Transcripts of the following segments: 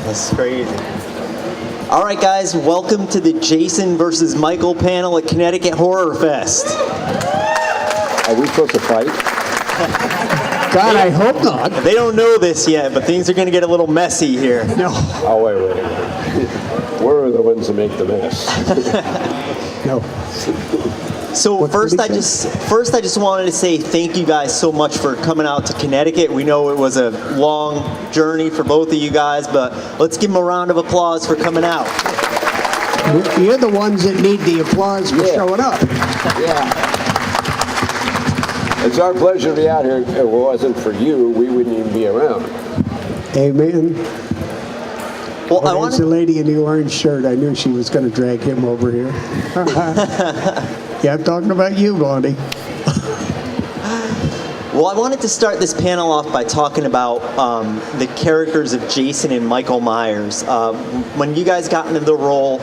That's crazy. All right, guys, welcome to the Jason versus Michael panel at Connecticut HorrorFest. Are we supposed to fight? God, I hope not. They don't know this yet, but things are going to get a little messy here. No. Oh, wait. We're the ones that make the mess. No. So first, I just wanted to say thank you guys so much for coming out to Connecticut. We know it was a long journey for both of you guys, but let's give them a round of applause for coming out. You're the ones that need the applause for showing up. Yeah. It's our pleasure to be out here. If it wasn't for you, we wouldn't even be around. Amen. Well, I wanted the lady in the orange shirt. I knew she was going to drag him over here. Yeah, I'm talking about you, Blondie. Well, I wanted to start this panel off by talking about the characters of Jason and Michael Myers. When you guys got into the role,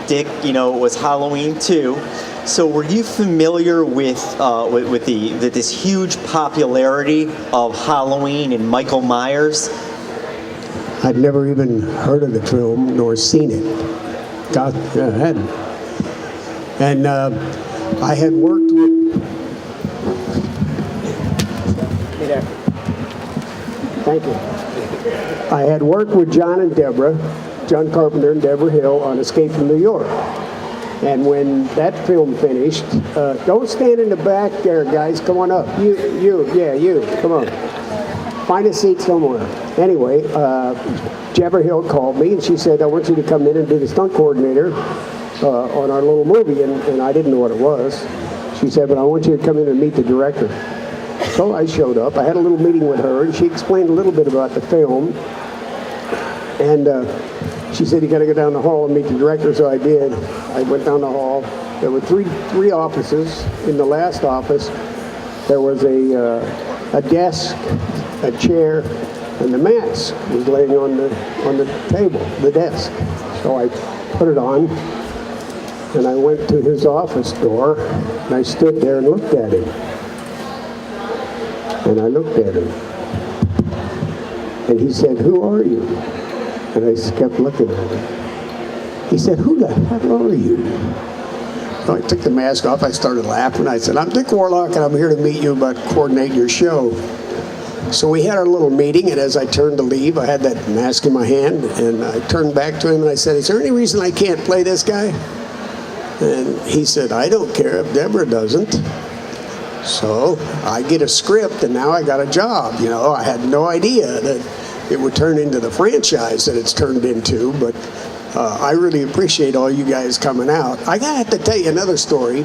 Dick, it was Halloween 2. So were you familiar with this huge popularity of Halloween and Michael Myers? I'd never even heard of the film nor seen it. God, yeah, I hadn't. And I had worked with... Hey there. Thank you. I had worked with John and Deborah, John Carpenter and Deborah Hill, on Escape from New York. And when that film finished, don't stand in the back there, guys. Come on up. You. Come on. Find a seat somewhere. Anyway, Deborah Hill called me, and she said, I want you to come in and be the stunt coordinator on our little movie. And I didn't know what it was. She said, but I want you to come in and meet the director. So I showed up. I had a little meeting with her, and she explained a little bit about the film. And she said, you got to go down the hall and meet the director, so I did. I went down the hall. There were three offices. In the last office, there was a desk, a chair, and the mask was laying on the table, the desk. So I put it on, and I went to his office door, and I stood there and looked at him. And I looked at him. And he said, who are you? And I just kept looking at him. He said, who the hell are you? So I took the mask off. I started laughing. I said, I'm Dick Warlock, and I'm here to meet you about coordinating your show. So we had our little meeting, and as I turned to leave, I had that mask in my hand, and I turned back to him, and I said, is there any reason I can't play this guy? And he said, I don't care if Deborah doesn't. So I get a script, and now I got a job. I had no idea that it would turn into the franchise that it's turned into, but I really appreciate all you guys coming out. I have to tell you another story.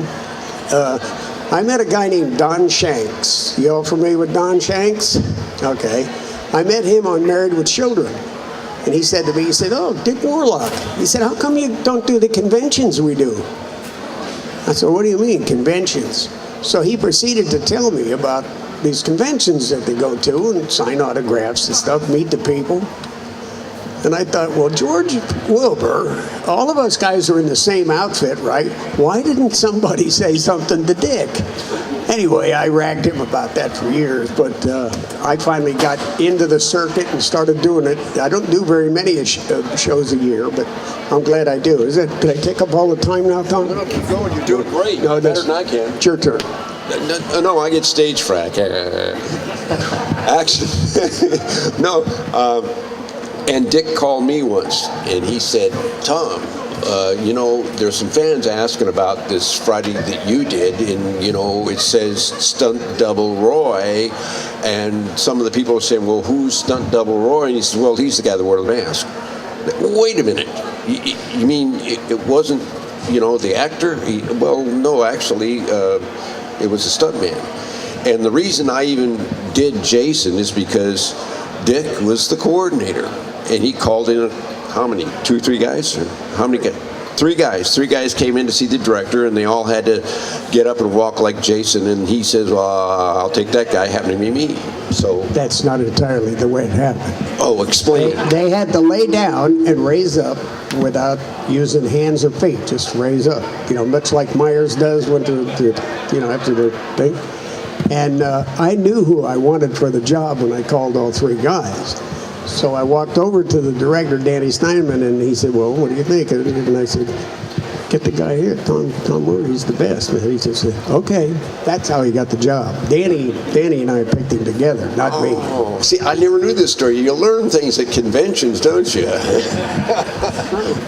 I met a guy named Don Shanks. You all familiar with Don Shanks? Okay. I met him on Married with Children. And he said to me, oh, Dick Warlock. He said, how come you don't do the conventions we do? I said, what do you mean, conventions? So he proceeded to tell me about these conventions that they go to and sign autographs and stuff, meet the people. And I thought, well, George Wilbur, all of us guys are in the same outfit, right? Why didn't somebody say something to Dick? Anyway, I ragged him about that for years, but I finally got into the circuit and started doing it. I don't do very many shows a year, but I'm glad I do. Did I take up all the time now, Tom? No, keep going. You're doing great. No, better than I can. It's your turn. No, I get stage fright. Actually, no. And Dick called me once, and he said, Tom, there's some fans asking about this Friday that you did, and, it says Stunt Double Roy, and some of the people are saying, well, who's Stunt Double Roy? And he says, well, he's the guy that wore the mask. Wait a minute. You mean it wasn't, the actor? Well, no, actually, it was a stuntman. And the reason I even did Jason is because Dick was the coordinator. And he called in, how many? 2 or 3 guys? Or how many guys? 3 guys. 3 guys came in to see the director, and they all had to get up and walk like Jason. And he says, well, I'll take that guy. Happened to be me. So that's not entirely the way it happened. Oh, explain. They had to lay down and raise up without using hands or feet. Just raise up. Much like Myers does after the thing. And I knew who I wanted for the job when I called all 3 guys. So I walked over to the director, Danny Steinman, and he said, well, what do you think? And I said, get the guy here, Tom Morga, he's the best. And he just said, okay. That's how he got the job. Danny and I picked him together, not me. Oh, see, I never knew this story. You learn things at conventions, don't you?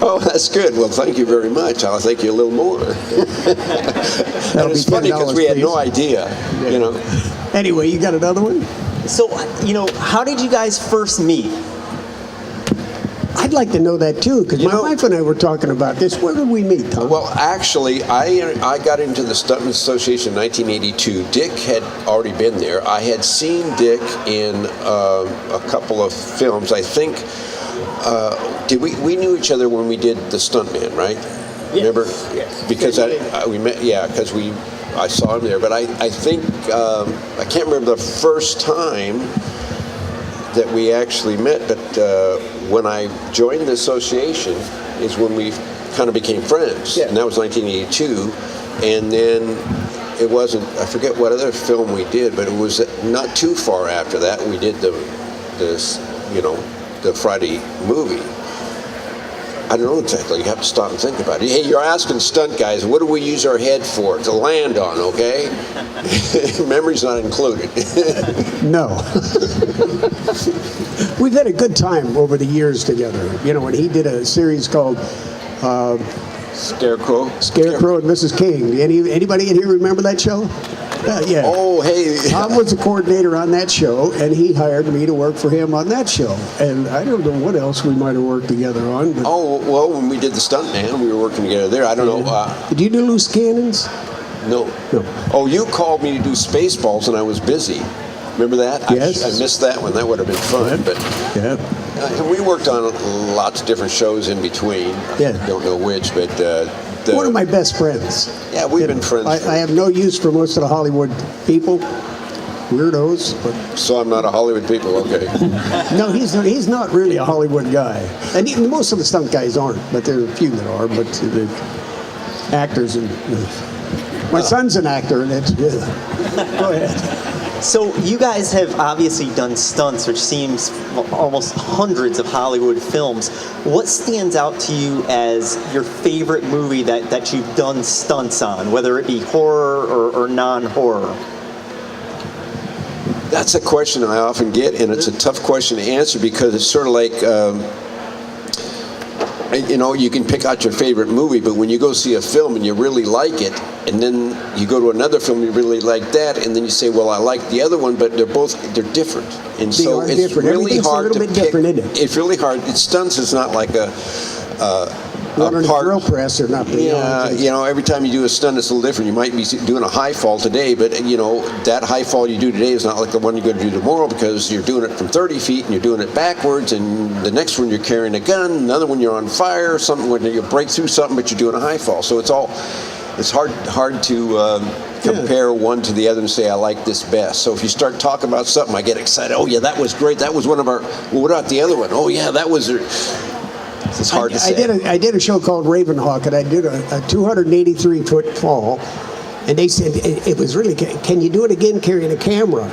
Oh, that's good. Well, thank you very much. I'll thank you a little more. And it's funny because we had no idea, you know. Anyway, you got another one? So, how did you guys first meet? I'd like to know that too, because my wife and I were talking about this. Where did we meet, Tom? Well, actually, I got into the Stuntmen's Association in 1982. Dick had already been there. I had seen Dick in a couple of films. I think we knew each other when we did The Stuntman, right? Yes. Remember? Yes. Because we met. Yeah, because I saw him there. But I think I can't remember the first time that we actually met, but when I joined the association is when we kind of became friends, and that was 1982. And then it wasn't, I forget what other film we did, but it was not too far after that we did the Friday movie. I don't know exactly. You have to stop and think about it. Hey, you're asking stunt guys, what do we use our head for? To land on, okay? Memory's not included. No. We've had a good time over the years together. When he did a series called Scarecrow and Mrs. King. Anybody in here remember that show? Yeah. Oh, hey. Tom was the coordinator on that show, and he hired me to work for him on that show. And I don't know what else we might have worked together on. But oh, well, when we did The Stuntman, we were working together there. I don't know. Did you do loose cannons? No. Oh, you called me to do Spaceballs, and I was busy. Remember that? Yes. I missed that one. That would have been fun. But and we worked on lots of different shows in between. Yeah. Don't know which, but one of my best friends. Yeah, we've been friends. I have no use for most of the Hollywood people, weirdos. But so I'm not a Hollywood people, okay? No, he's not really a Hollywood guy, and most of the stunt guys aren't. But there's a few that are. But the actors and my son's an actor, and that's good. Go ahead. So you guys have obviously done stunts, which seems almost hundreds of Hollywood films. What stands out to you as your favorite movie that you've done stunts on, whether it be horror or non-horror? That's a question I often get, and it's a tough question to answer because it's sort of like, you can pick out your favorite movie, but when you go see a film and you really like it, and then you go to another film you really like that, and then you say, well, I like the other one, but they're different, and so it's really hard to pick. It's really hard. Stunts is not like a drill press or nothing. Yeah, every time you do a stunt, it's a little different. You might be doing a high fall today, but that high fall you do today is not like the one you're going to do tomorrow because you're doing it from 30 feet and you're doing it backwards, and the next one you're carrying a gun, another one you're on fire, something when you break through something, but you're doing a high fall. So it's hard to compare one to the other and say I like this best. So if you start talking about something, I get excited. Oh yeah, that was great. That was one of our. Well, what about the other one? Oh yeah, that was. It's hard to say. I did a show called Ravenhawk, and I did a 283-foot fall, and they said it was really. Can you do it again carrying a camera?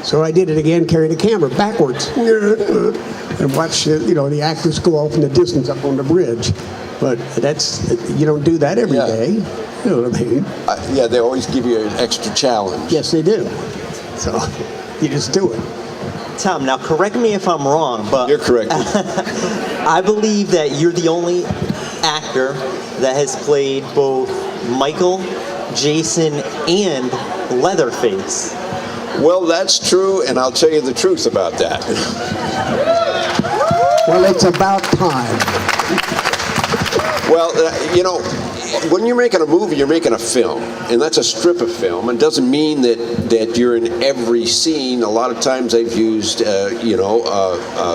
So I did it again carrying a camera backwards, and watch the actors go off in the distance up on the bridge. But you don't do that every day. You know what I mean? Yeah, they always give you an extra challenge. Yes, they do. So you just do it. Tom, now correct me if I'm wrong, but you're correct. I believe that you're the only actor that has played both Michael, Jason, and Leatherface. Well, that's true, and I'll tell you the truth about that. Well, it's about time. Well, when you're making a movie, you're making a film, and that's a strip of film. It doesn't mean that you're in every scene. A lot of times they've used,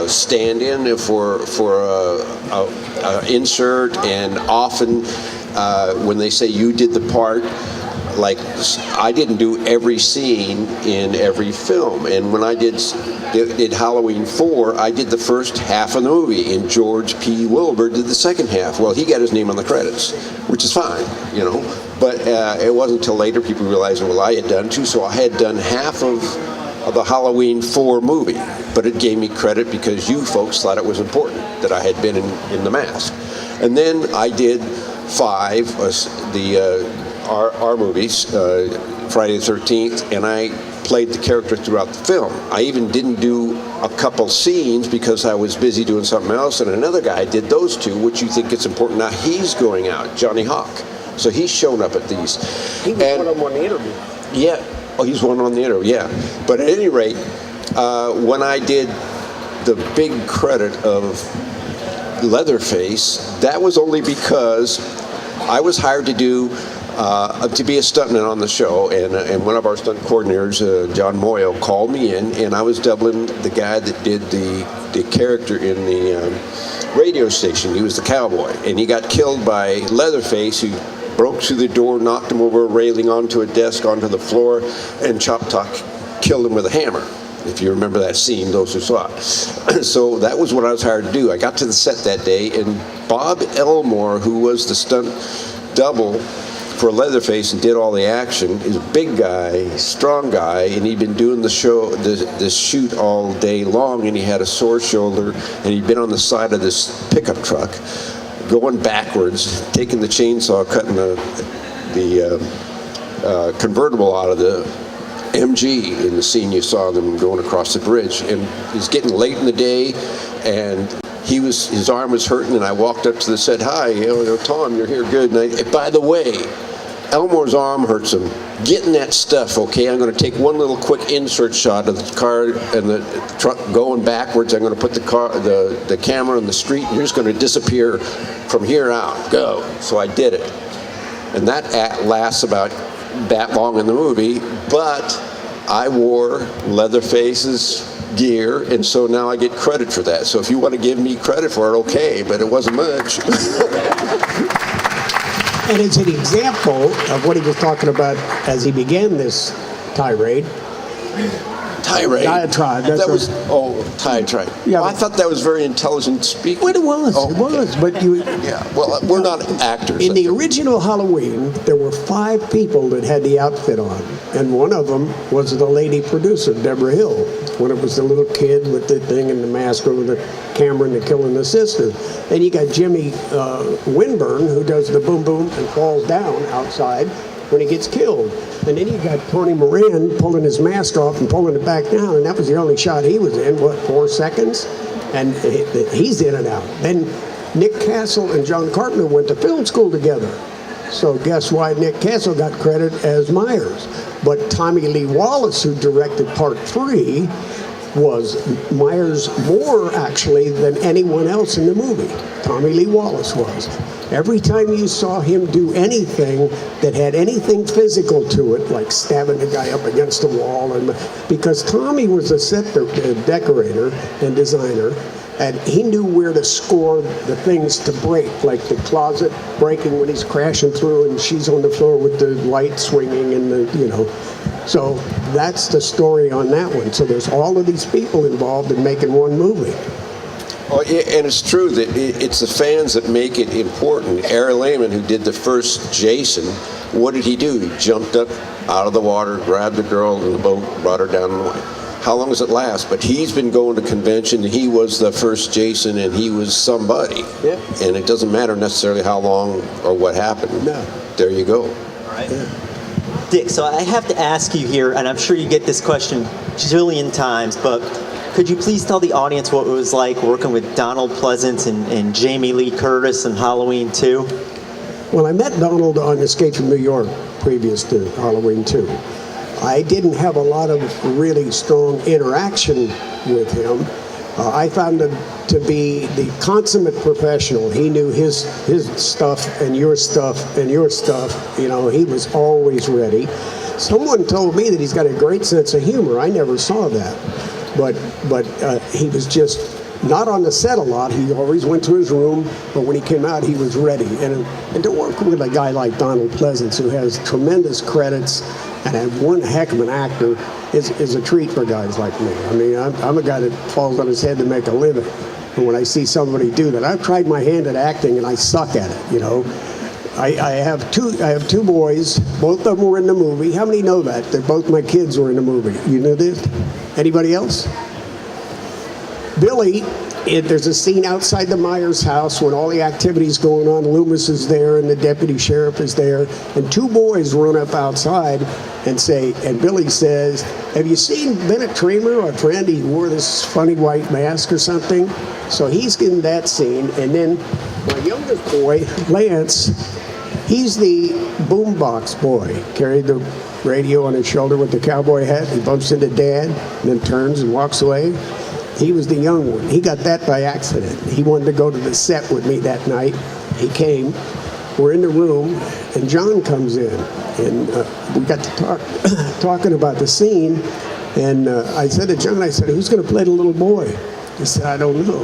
stand-in for insert, and often when they say you did the part, like I didn't do every scene in every film, and when I did Halloween 4, I did the first half of the movie, and George P. Wilbur did the second half. Well, he got his name on the credits, which is fine, But it wasn't until later people realized, well, I had done too, so I had done half of the Halloween 4 movie, but it gave me credit because you folks thought it was important that I had been in the mask. And then I did 5, our movies, Friday the 13th, and I played the character throughout the film. I even didn't do a couple scenes because I was busy doing something else, and another guy did those 2, which you think it's important. Now he's going out, Johnny Hawk. So he's shown up at these. He was one of them on the interview. Yeah. Oh, he's one on the interview, yeah. But at any rate, when I did the big credit of Leatherface, that was only because I was hired to be a stuntman on the show, and one of our stunt coordinators, John Moyle, called me in, and I was doubling the guy that did the character in the radio station. He was the cowboy, and he got killed by Leatherface, who broke through the door, knocked him over a railing, onto a desk, onto the floor, and Chop Talk killed him with a hammer. If you remember that scene, those who saw it. So that was what I was hired to do. I got to the set that day, and Bob Elmore, who was the stunt double for Leatherface and did all the action, is a big guy, strong guy, and he'd been doing the shoot all day long, and he had a sore shoulder, and he'd been on the side of this pickup truck, going backwards, taking the chainsaw, cutting the convertible out of the MG in the scene you saw them going across the bridge. And it's getting late in the day, and his arm was hurting, and I walked up to the set, "Hi, Tom, you're here, good." And by the way, Elmore's arm hurts him. Get in that stuff, okay? I'm going to take one little quick insert shot of the car and the truck going backwards. I'm going to put the camera on the street, and you're just going to disappear from here out. Go. So I did it. And that act lasts about that long in the movie, but I wore Leatherface's gear, and so now I get credit for that. So if you want to give me credit for it, okay, but it wasn't much. And it's an example of what he was talking about as he began this tirade. Tirade? Diatribe. That was, tirade. Yeah, well, I thought that was very intelligent speaking. Well, it was. Oh, it was. But you. Yeah. Well, we're not actors. In the original Halloween, there were 5 people that had the outfit on, and one of them was the lady producer, Deborah Hill. When it was the little kid with the thing and the mask over the camera and the killing the sister. Then you got Jimmy Winburn, who does the boom boom and falls down outside when he gets killed. And then you got Tony Moran pulling his mask off and pulling it back down, and that was the only shot he was in, 4 seconds? And he's in and out. Then Nick Castle and John Carpenter went to film school together. So guess why Nick Castle got credit as Myers? But Tommy Lee Wallace, who directed part 3, was Myers more actually than anyone else in the movie. Tommy Lee Wallace was. Every time you saw him do anything that had anything physical to it, like stabbing the guy up against the wall, and because Tommy was a set decorator and designer, and he knew where to score the things to break, like the closet breaking when he's crashing through and she's on the floor with the light swinging and So that's the story on that one. So there's all of these people involved in making one movie. Oh, yeah, and it's true that it's the fans that make it important. Aaron Lehman, who did the first Jason, what did he do? He jumped up out of the water, grabbed the girl in the boat, brought her down the way. How long does it last? But he's been going to convention. He was the first Jason, and he was somebody. Yeah. And it doesn't matter necessarily how long or what happened. No. There you go. All right. Yeah. Dick, so I have to ask you here, and I'm sure you get this question a jillion times, but could you please tell the audience what it was like working with Donald Pleasance and Jamie Lee Curtis in Halloween 2? Well, I met Donald on Escape from New York previous to Halloween 2. I didn't have a lot of really strong interaction with him. I found him to be the consummate professional. He knew his stuff and your stuff and your stuff. You know, he was always ready. Someone told me that he's got a great sense of humor. I never saw that. But he was just not on the set a lot. He always went to his room, but when he came out, he was ready. And to work with a guy like Donald Pleasance, who has tremendous credits and one heck of an actor, is a treat for guys like me. I mean, I'm a guy that falls on his head to make a living. And when I see somebody do that, I've tried my hand at acting and I suck at it, you know. I have two boys. Both of them were in the movie. How many know that? Both my kids were in the movie. You know this? Anybody else? Billy, there's a scene outside the Myers house when all the activity's going on. Loomis is there and the deputy sheriff is there. And two boys run up outside and Billy says, have you seen Bennett Tramer, our friend? He wore this funny white mask or something. So he's in that scene. And then my youngest boy, Lance, he's the boombox boy. Carried the radio on his shoulder with the cowboy hat. He bumps into Dad and then turns and walks away. He was the young one. He got that by accident. He wanted to go to the set with me that night. He came. We're in the room, and John comes in. And we got to talking about the scene. And I said to John, who's going to play the little boy? He said, I don't know.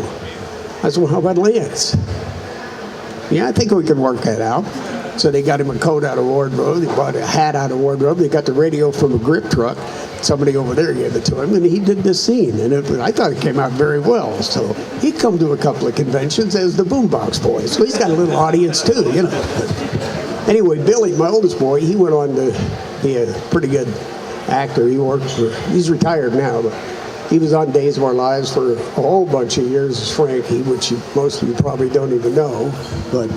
I said, well, how about Lance? Yeah, I think we can work that out. So they got him a coat out of wardrobe. They bought a hat out of wardrobe. They got the radio from a grip truck. Somebody over there gave it to him, and he did this scene. And I thought it came out very well. So he'd come to a couple of conventions as the boombox boy. So he's got a little audience too, you know. Anyway, Billy, my oldest boy, he went on to be a pretty good actor. He's retired now, but he was on Days of Our Lives for a whole bunch of years as Frankie, which most of you probably don't even know. But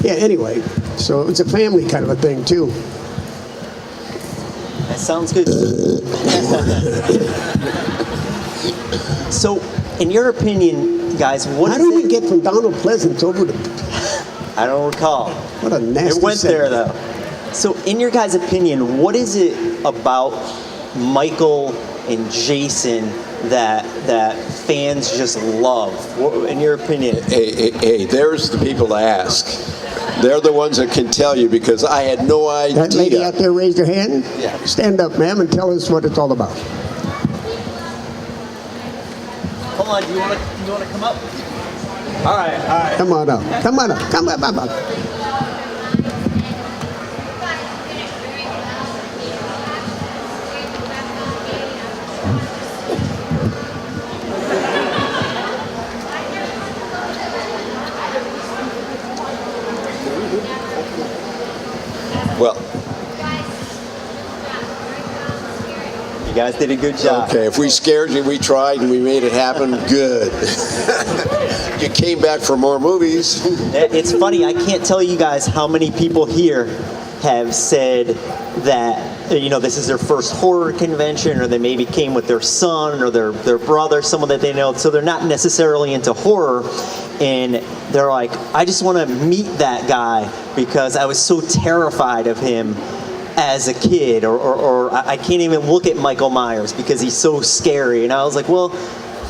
yeah, anyway, so it's a family kind of a thing too. That sounds good. So, in your opinion, guys, How do we get from Donald Pleasance over to... I don't recall. What a nasty It went there, segment. though. So, in your guys' opinion, what is it about Michael and Jason that fans just love? In your opinion? Hey, there's the people to ask. They're the ones that can tell you, because I had no idea. That lady out there raised her hand? Yeah. Stand up, ma'am, and tell us what it's all about. Hold on, do you want to come up? All right. Come on up. Come on up. Come up. Well, You guys did a good job. okay, if we scared you, we tried and we made it happen, good. You came back for more movies. It's funny, I can't tell you guys how many people here have said that, this is their first horror convention, or they maybe came with their son or their brother, someone that they know, so they're not necessarily into horror, and they're like, I just want to meet that guy because I was so terrified of him as a kid, or I can't even look at Michael Myers because he's so scary. And I was like, well,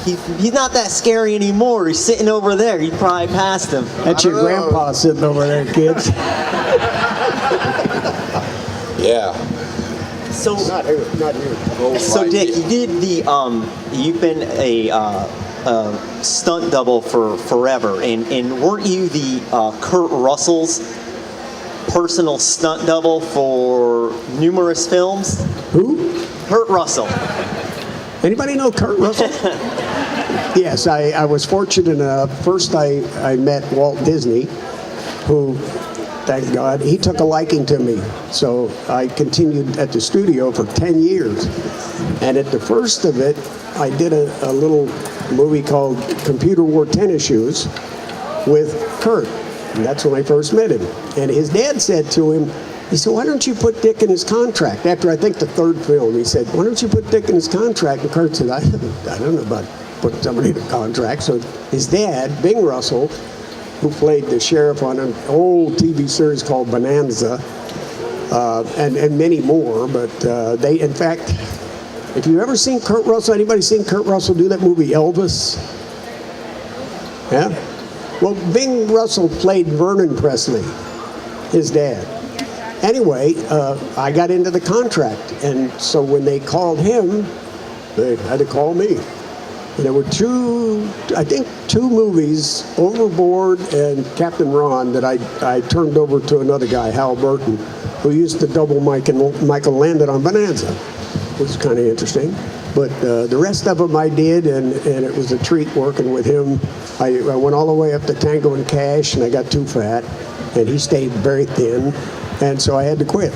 he's not that scary anymore. He's sitting over there. You probably passed him. That's your grandpa sitting over there, kids. Yeah. So Not here. Oh, So my Dick, dear. you did you've been a stunt double for forever, and weren't you the Kurt Russell's personal stunt double for numerous films? Who? Kurt Russell. Anybody know Kurt Russell? Yes, I was fortunate enough. First, I met Walt Disney, who, thank God, he took a liking to me. So I continued at the studio for 10 years. And at the first of it, I did a little movie called Computer Wore Tennis Shoes with Kurt. And that's when I first met him. And his dad said to him, he said, why don't you put Dick in his contract? After, I think, the third film, he said, why don't you put Dick in his contract? And Kurt said, I don't know about putting somebody in a contract. So his dad, Bing Russell, who played the sheriff on an old TV series called Bonanza, and many more, but they, in fact, if you've ever seen Kurt Russell, anybody seen Kurt Russell do that movie Elvis? Yeah? Well, Bing Russell played Vernon Presley, his dad. Anyway, I got into the contract, and so when they called him, they had to call me. And there were two movies, Overboard and Captain Ron, that I turned over to another guy, Hal Burton, who used to double Michael Landon on Bonanza, which was kind of interesting. But the rest of them I did, and it was a treat working with him. I went all the way up to Tango and Cash, and I got too fat, and he stayed very thin, and so I had to quit.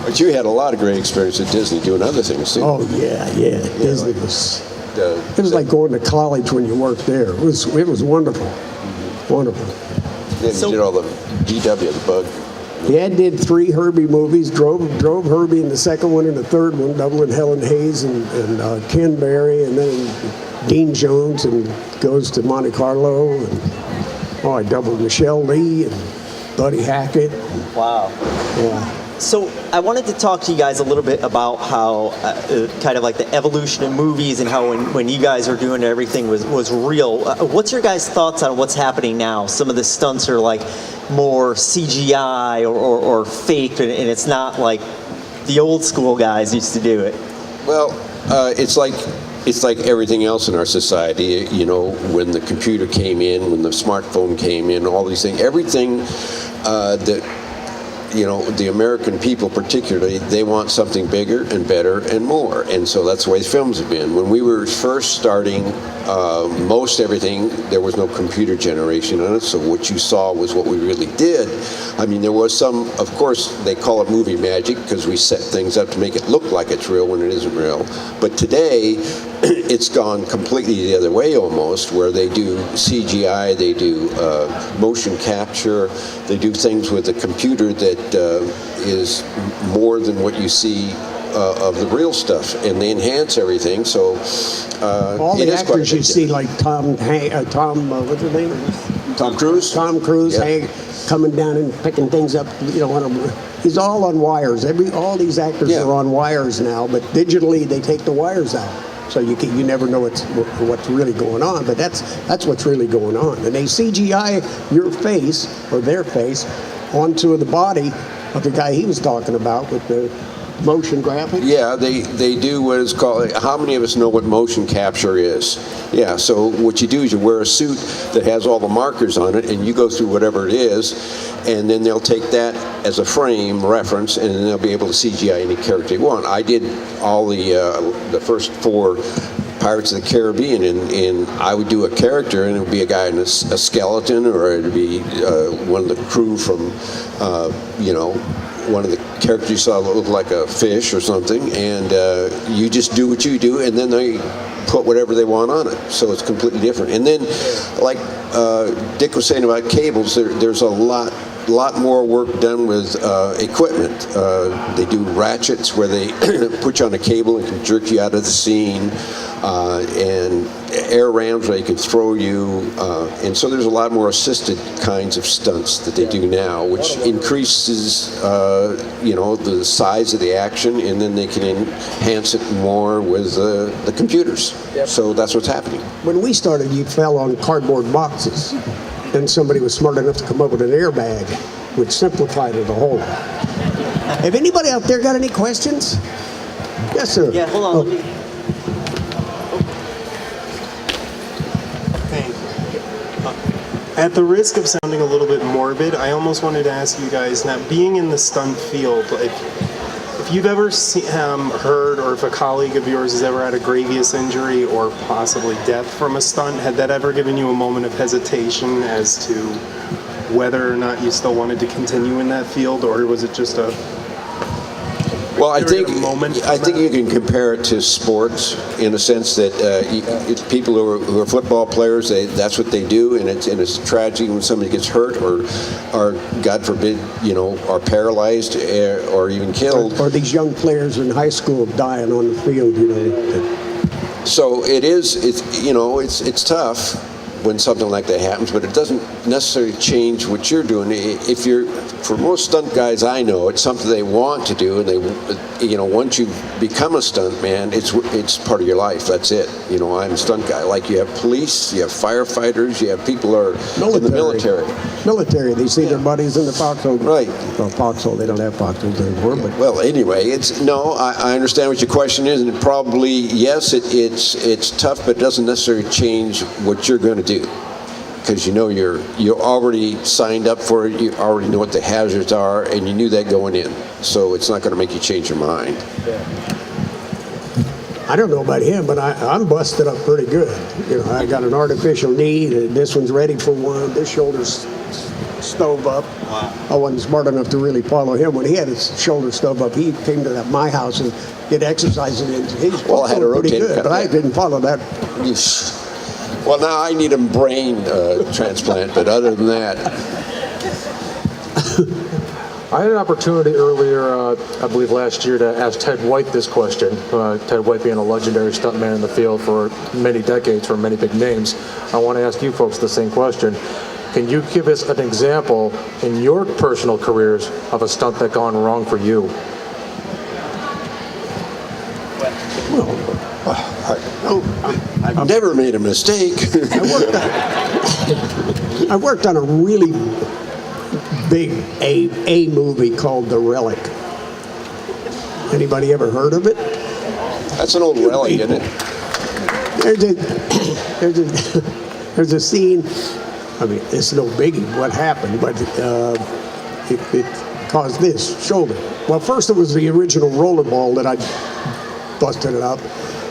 But you had a lot of great experience at Disney doing other things too. Oh yeah. Disney was. It was like going to college when you worked there. It was wonderful, wonderful. Then you did all the GW, the Bug. Yeah, did 3 Herbie movies. Drove Herbie in the second one and the third one, doubling Helen Hayes and Ken Berry, and then Dean Jones, and goes to Monte Carlo, and I doubled Michelle Lee and Buddy Hackett. Wow. Yeah. So I wanted to talk to you guys a little bit about how kind of like the evolution of movies and how when you guys are doing everything was real. What's your guys' thoughts on what's happening now? Some of the stunts are like more CGI or fake, and it's not like the old school guys used to do it. Well, it's like everything else in our society. You know, when the computer came in, when the smartphone came in, all these things, everything that, you know, the American people particularly, they want something bigger and better and more. And so that's the way films have been. When we were first starting, most everything, there was no computer generation on it, so what you saw was what we really did. I mean, there was some, of course, they call it movie magic because we set things up to make it look like it's real when it isn't real. But today, it's gone completely the other way almost, where they do CGI, they do motion capture, they do things with a computer that is more than what you see of the real stuff, and they enhance everything. So all the actors you see, like Tom, what's his name? Tom Cruise. Tom Cruise, Yeah. coming down and picking things up. You know, he's all on wires. All these actors Yeah. are on wires now, but digitally they take the wires out. So you never know what's really going on, but that's what's really going on. And they CGI your face or their face onto the body of the guy he was talking about with the motion graphics. Yeah, they do what is called, how many of us know what motion capture is? Yeah, so what you do is you wear a suit that has all the markers on it, and you go through whatever it is, and then they'll take that as a frame reference, and then they'll be able to CGI any character you want. I did all the first 4 Pirates of the Caribbean, and I would do a character, and it would be a guy in a skeleton, or it would be one of the crew from, one of the characters you saw look like a fish or something, and you just do what you do, and then they put whatever they want on it, so it's completely different. And then, like Dick was saying about cables, there's a lot more work done with equipment. They do ratchets where they put you on a cable and can jerk you out of the scene, and air rams where they can throw you, and so there's a lot more assisted kinds of stunts that they do now, which increases the size of the action, and then they can enhance it more with the computers. Yep. So that's what's happening. When we started, you fell on cardboard boxes. Then somebody was smart enough to come up with an airbag, which simplified it a whole lot. Have anybody out there got any questions? Yes, sir. Yeah, hold on. Let me... Thank you. At the risk of sounding a little bit morbid, I almost wanted to ask you guys, now being in the stunt field, if you've ever heard, or if a colleague of yours has ever had a grievous injury or possibly death from a stunt, had that ever given you a moment of hesitation as to whether or not you still wanted to continue in that field, or was it just a... Well, I think that? you can compare it to sports in a sense that it's people who are football players. That's what they do, and it's tragic when somebody gets hurt or God forbid, are paralyzed or even killed. Or these young players in high school dying on the field. So it's tough when something like that happens, but it doesn't necessarily change what you're doing. For most stunt guys I know, it's something they want to do, and they, once you become a stunt man, it's part of your life. That's it. I'm a stunt guy. Like you have police, you have firefighters, you have people who are in the military. Military, they see their buddies in the foxhole. Right. Well, foxhole, they don't have foxholes anymore, but... Well, anyway, I understand what your question is, and it probably, yes, it's tough, but it doesn't necessarily change what you're going to do. Because you're already signed up for it, you already know what the hazards are, and you knew that going in. So it's not going to make you change your mind. I don't know about him, but I'm busted up pretty good. I got an artificial knee. This one's ready for one. This shoulder's stove up. I wasn't smart enough to really follow him. When he had his shoulder stove up, he came to my house and did exercises. And he's Well, I had a pretty rotator good, cuff, but I yeah. didn't follow that. Well, now I need a brain transplant, but other than that, I had an opportunity earlier, I believe last year, to ask Ted White this question. Ted White being a legendary stuntman in the field for many decades, for many big names. I want to ask you folks the same question. Can you give us an example in your personal careers of a stunt that gone wrong for you? I've never made a mistake. I worked on a really big A movie called The Relic. Anybody ever heard of it? That's an old relic, isn't it? There's a scene. I mean, it's no biggie what happened, but it caused this shoulder. Well, first it was the original rollerball that I busted it up,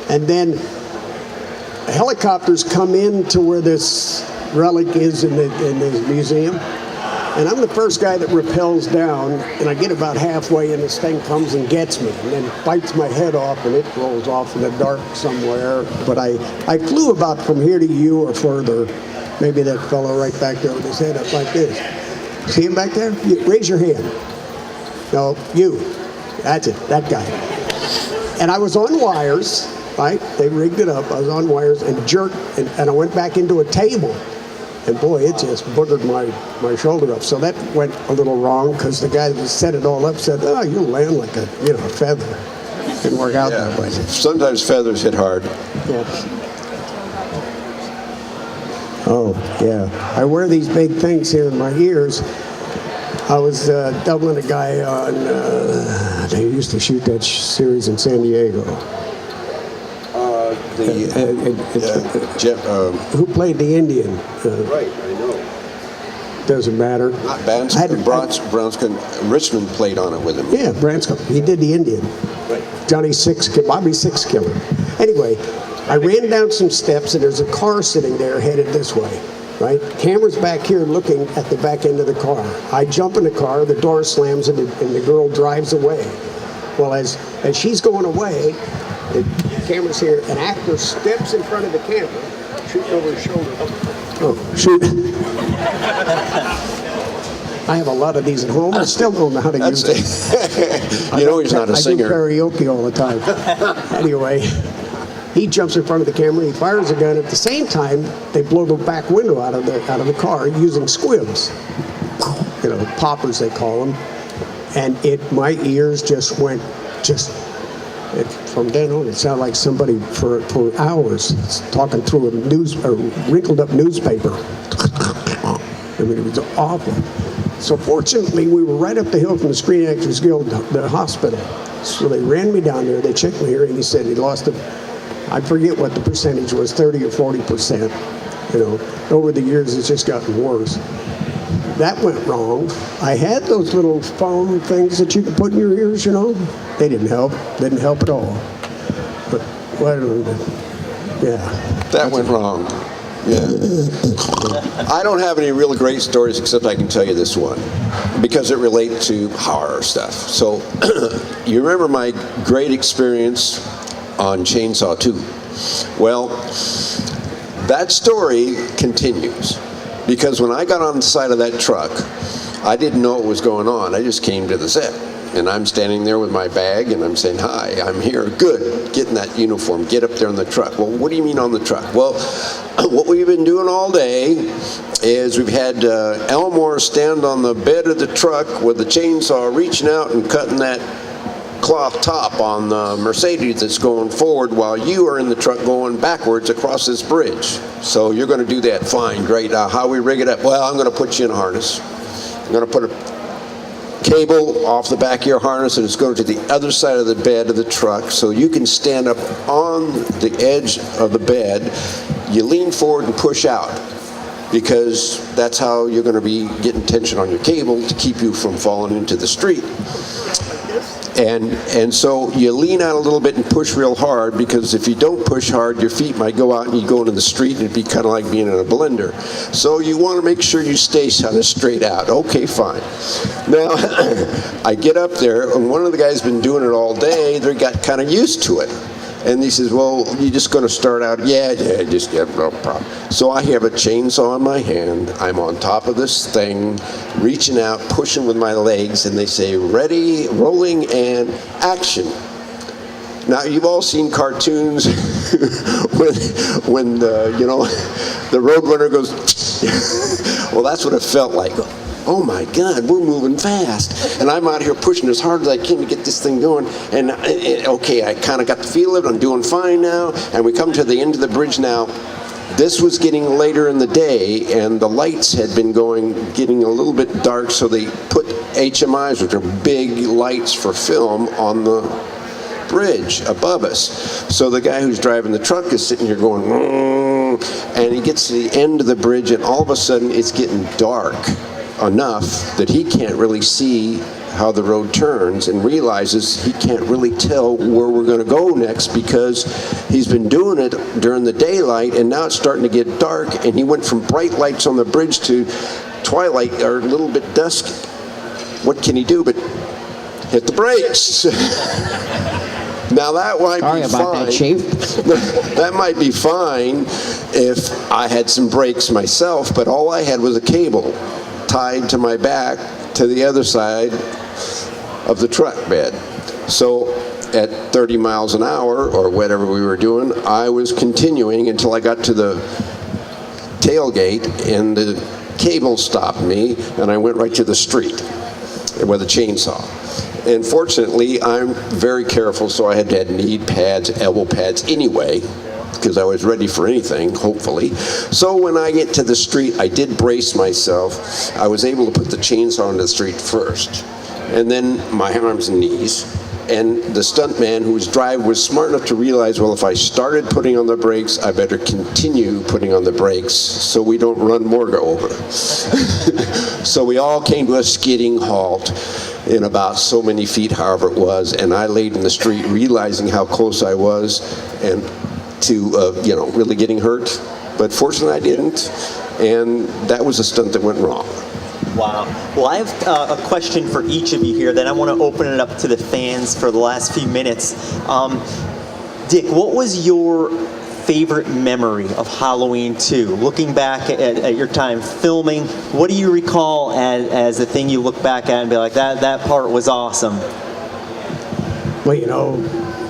and then helicopters come in to where this relic is in the museum, and I'm the first guy that rappels down, and I get about halfway, and this thing comes and gets me, and then bites my head off, and it rolls off in the dark somewhere. But I flew about from here to you or further. Maybe that fellow right back there with his head up like this. See him back there? Raise your hand. No, you. That's it, that guy. And I was on wires, right? They rigged it up. I was on wires and jerked, and I went back into a table. And boy, it just boogered my shoulder up. So that went a little wrong because the guy that set it all up said, "Oh, you'll land like a feather." Didn't work out that way. Sometimes feathers hit hard. Yeah. Oh, yeah. I wear these big things here in my ears. I was doubling a guy on, they used to shoot that series in San Diego. Who played the Indian? Right, I know. Doesn't matter. Not Branscombe. Richmond played on it with him. Yeah, Branscombe. He did the Indian. Right. Bobby Six Killer. Anyway, I ran down some steps and there's a car sitting there headed this way, right? Camera's back here looking at the back end of the car. I jump in the car, the door slams and the girl drives away. Well, as she's going away, the camera's here, an actor steps in front of the camera, shooting over his shoulder. Oh, shoot. I have a lot of these at home. I still don't know how to use it. He's not a singer. I do karaoke all the time. Anyway, he jumps in front of the camera. He fires a gun. At the same time, they blow the back window out of the car using squibs. Poppers they call them. And my ears just went from then on. It sounded like somebody for hours talking through a wrinkled up newspaper. I mean, it was awful. So fortunately, we were right up the hill from the Screen Actors Guild, the hospital. So they ran me down there. They checked my hearing. He said he lost I forget what the percentage was, 30 or 40%. Over the years, it's just gotten worse. That went wrong. I had those little foam things that you can put in your ears, They didn't help. Didn't help at all. But, yeah. That went wrong. Yeah. I don't have any real great stories except I can tell you this one because it relates to horror stuff. So you remember my great experience on Chainsaw 2? Well, that story continues because when I got on the side of that truck, I didn't know what was going on. I just came to the set. And I'm standing there with my bag, and I'm saying, "Hi, I'm here." Good, get in that uniform, get up there on the truck. Well, what do you mean on the truck? Well, what we've been doing all day is we've had Elmore stand on the bed of the truck with the chainsaw reaching out and cutting that cloth top on the Mercedes that's going forward while you are in the truck going backwards across this bridge. So you're going to do that. Fine, great. How we rig it up? Well, I'm going to put you in a harness. I'm going to put a cable off the back of your harness and it's going to the other side of the bed of the truck so you can stand up on the edge of the bed. You lean forward and push out because that's how you're going to be getting tension on your cable to keep you from falling into the street. And so you lean out a little bit and push real hard, because if you don't push hard, your feet might go out and you go into the street and it'd be kind of like being in a blender. So you want to make sure you stay kind of straight out. Okay, fine. Now, I get up there, and one of the guys been doing it all day. They got kind of used to it. And he says, well, you're just going to start out? Yeah, no problem. So I have a chainsaw in my hand. I'm on top of this thing, reaching out, pushing with my legs, and they say, ready, rolling, and action. Now, you've all seen cartoons when the Roadrunner goes, well, that's what it felt like. Oh my God, we're moving fast. And I'm out here pushing as hard as I can to get this thing going. And okay, I kind of got the feel of it. I'm doing fine now. And we come to the end of the bridge now. This was getting later in the day, and the lights had been getting a little bit dark, so they put HMIs, which are big lights for film, on the bridge above us. So the guy who's driving the truck is sitting here going, and he gets to the end of the bridge, and all of a sudden it's getting dark enough that he can't really see how the road turns, and realizes he can't really tell where we're going to go next, because he's been doing it during the daylight, and now it's starting to get dark, and he went from bright lights on the bridge to twilight or a little bit dusk. What can he do but hit the brakes? Now that might Sorry be about fine. that, Chief. That might be fine if I had some brakes myself, but all I had was a cable tied to my back to the other side of the truck bed. So at 30 miles an hour, or whatever we were doing, I was continuing until I got to the tailgate, and the cable stopped me, and I went right to the street with a chainsaw. And fortunately, I'm very careful, so I had to have knee pads, elbow pads anyway, because I was ready for anything, hopefully. So when I get to the street, I did brace myself. I was able to put the chainsaw on the street first, and then my arms and knees. And the stuntman whose drive was smart enough to realize, well, if I started putting on the brakes, I better continue putting on the brakes so we don't run Morga over. So we all came to a skidding halt in about so many feet, however it was, and I laid in the street realizing how close I was and to really getting hurt. But fortunately I didn't, and that was a stunt that went wrong. Wow. Well, I have a question for each of you here. Then I want to open it up to the fans for the last few minutes. Dick, what was your favorite memory of Halloween 2? Looking back at your time filming, what do you recall as the thing you look back at and be like, that part was awesome? Well,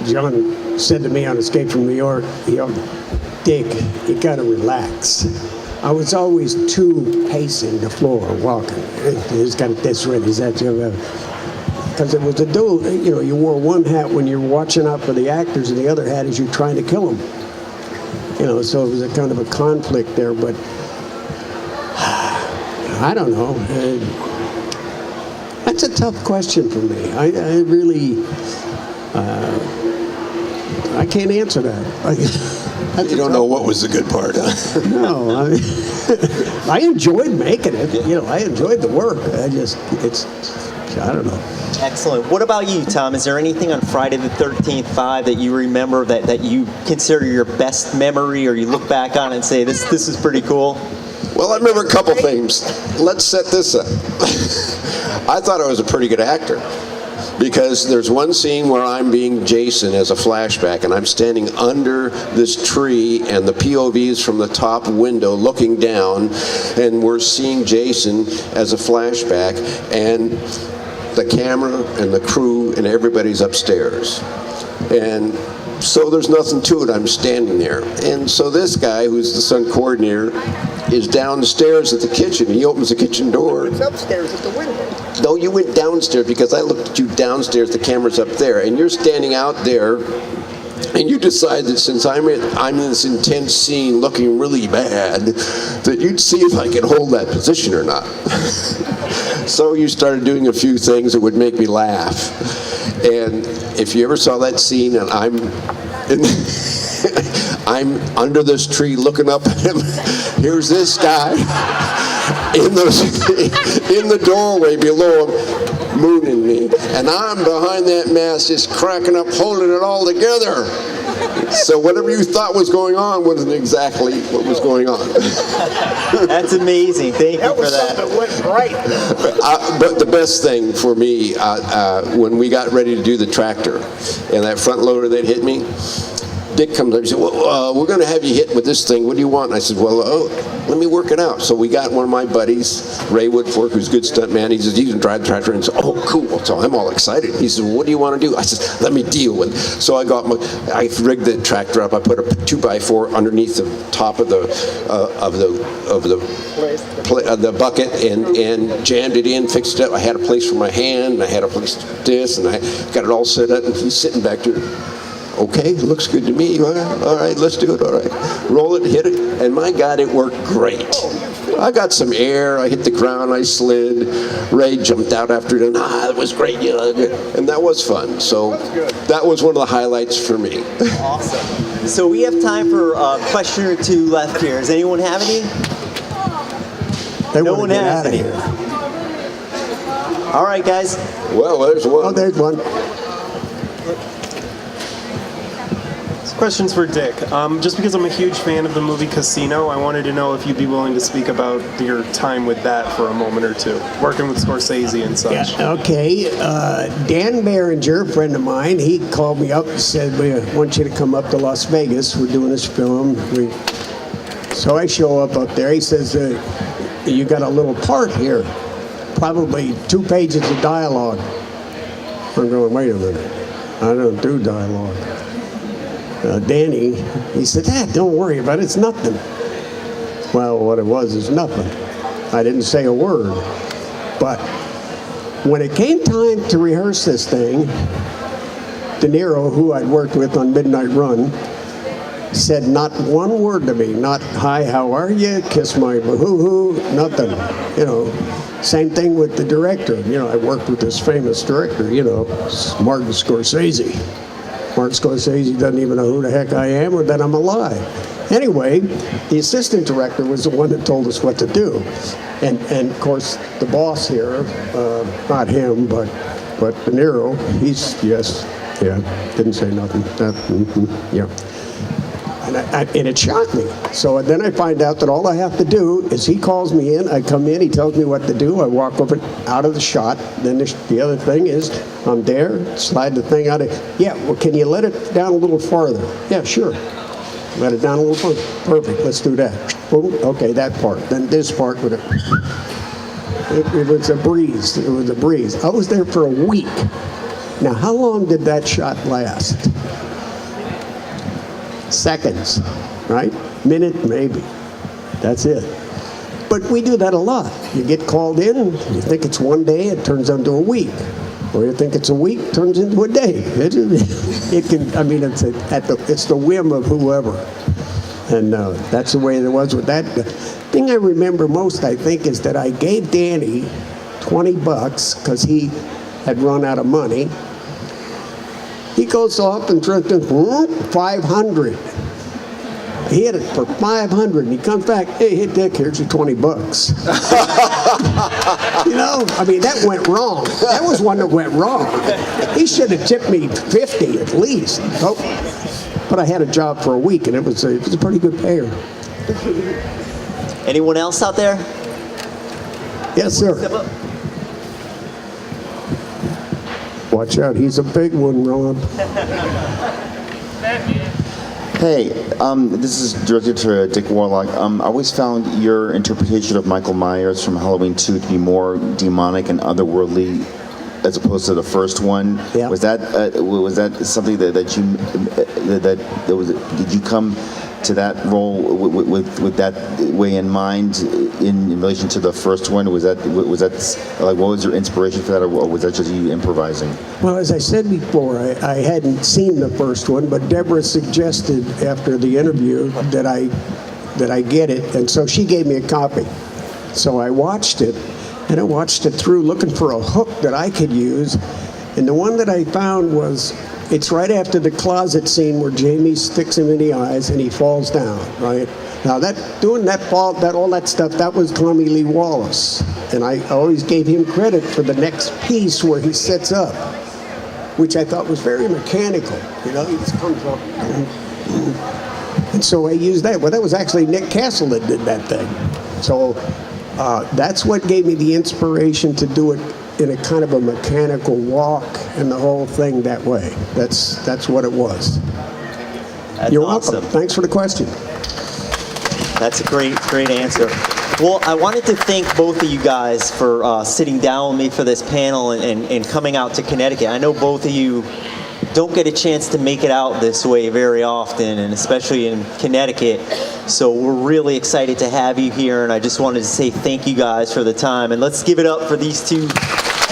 John said to me on Escape from New York, Dick, you gotta relax. I was always too pacing the floor, walking. He's got this ready, is that because it was a duel. You wore one hat when you're watching out for the actors, and the other hat is you're trying to kill them. So it was a kind of a conflict there, but I don't know. That's a tough question for me. I really, I can't answer that. You don't know what was the good part, huh? No, I enjoyed making it. I enjoyed the work. I don't know. Excellent. What about you, Tom? Is there anything on Friday the 13th 5 that you remember that you consider your best memory, or you look back on and say, this is pretty cool? Well, I remember a couple things. Let's set this up. I thought I was a pretty good actor, because there's one scene where I'm being Jason as a flashback, and I'm standing under this tree, and the POV is from the top window looking down, and we're seeing Jason as a flashback, and the camera and the crew and everybody's upstairs. And so there's nothing to it. I'm standing there. And so this guy, who's the stunt coordinator, is downstairs at the kitchen. He opens the kitchen door. It's upstairs at the window. No, you went downstairs, because I looked at you downstairs. The camera's up there, and you're standing out there, and you decide that since I'm in this intense scene looking really bad, that you'd see if I could hold that position or not. So you started doing a few things that would make me laugh. And if you ever saw that scene, and I'm under this tree looking up at him, here's this guy in the doorway below him. mooning me, and I'm behind that mask just cracking up, holding it all together. So whatever you thought was going on wasn't exactly what was going on. That's amazing. Thank you for that. Something that went right. But the best thing for me, when we got ready to do the tractor, and that front loader that hit me, Dick comes up and said, well, we're going to have you hit with this thing. What do you want? And I said, well, let me work it out. So we got one of my buddies, Ray Woodfork, who's a good stunt man. He says, you can drive the tractor. And said, oh, cool. So I'm all excited. He said, well, what do you want to do? I said, let me deal with it. So I rigged the tractor up. I put a 2x4 underneath the top of the bucket and jammed it in, fixed it up. I had a place for my hand, and I had a place to put this, and I got it all set up. And he's sitting back there. Okay, looks good to me. All right, let's do it. All right. Roll it, hit it, and my God, it worked great. I got some air, I hit the ground, I slid. Ray jumped out after it, and it was great, and that was fun. So that was one of the highlights for me. Awesome. So we have time for a question or two left here. Does anyone have any? No one has any. All right, guys. Well, there's one. Oh, there's one. Questions for Dick. Just because I'm a huge fan of the movie Casino, I wanted to know if you'd be willing to speak about your time with that for a moment or two, working with Scorsese and such. Yeah, okay. Dan Behringer, a friend of mine, he called me up and said, we want you to come up to Las Vegas. We're doing this film. So I show up there. He says, you got a little part here, probably 2 pages of dialogue. I'm going, wait a minute. I don't do dialogue. Danny, he said, don't worry about it, it's nothing. Well, what it was is nothing. I didn't say a word. But when it came time to rehearse this thing, De Niro, who I'd worked with on Midnight Run, said not one word to me, not, hi, how are you, kiss my boo-hoo, nothing. Same thing with the director. I worked with this famous director, Martin Scorsese. Martin Scorsese doesn't even know who the heck I am or that I'm alive. Anyway, the assistant director was the one that told us what to do. And of course, the boss here, not him, but De Niro, didn't say nothing. And it shocked me. So then I find out that all I have to do is he calls me in, I come in, he tells me what to do, I walk over out of the shot. Then the other thing is, I'm there, slide the thing out of, can you let it down a little farther? Yeah, sure. Let it down a little farther. Perfect, let's do that. Boom, okay, that part. Then this part with it was a breeze. It was a breeze. I was there for a week. Now, how long did that shot last? Seconds, right? Minute, maybe. That's it. But we do that a lot. You get called in, you think it's one day, it turns into a week. Or you think it's a week, it turns into a day. It's the whim of whoever. And that's the way it was with that. The thing I remember most, I think, is that I gave Danny $20 because he had run out of money. He goes off and tries to 500. He hit it for 500, and he comes back. Hey, Dick, here's your $20. That went wrong. That was one that went wrong. He should have tipped me 50 at least. Oh, but I had a job for a week, and it was a pretty good payer. Anyone else out there? Yes, sir. Watch out, he's a big one, Ron. Hey, this is directed to Dick Warlock. I always found your interpretation of Michael Myers from Halloween 2 to be more demonic and otherworldly as opposed to the first one. Yeah. Was that something did you come to that role with that way in mind in relation to the first one? Was that like, what was your inspiration for that, or was that just you improvising? Well, as I said before, I hadn't seen the first one, but Deborah suggested after the interview that I get it, and so she gave me a copy. So I watched it, and I watched it through looking for a hook that I could use, and the one that I found was, it's right after the closet scene where Jamie sticks him in the eyes and he falls down, right? Now doing that fall, all that stuff, that was Tommy Lee Wallace, and I always gave him credit for the next piece where he sets up, which I thought was very mechanical. You know, he just comes up, and so I used that. Well, that was actually Nick Castle that did that thing. So that's what gave me the inspiration to do it in a kind of a mechanical walk and the whole thing that way. That's what it was. That's You're awesome. welcome. Thanks for the question. That's a great answer. Well, I wanted to thank both of you guys for sitting down with me for this panel and coming out to Connecticut. I know both of you don't get a chance to make it out this way very often, and especially in Connecticut. So we're really excited to have you here, and I just wanted to say thank you guys for the time. And let's give it up for these two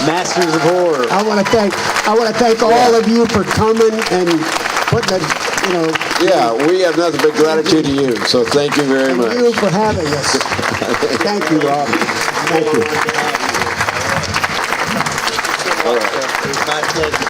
masters of horror. I want to thank all of you for coming and putting it, you know. Yeah, we have nothing but gratitude to you, so thank you very And much. you for having us. Thank you, Rob. Thank you. It was my pleasure.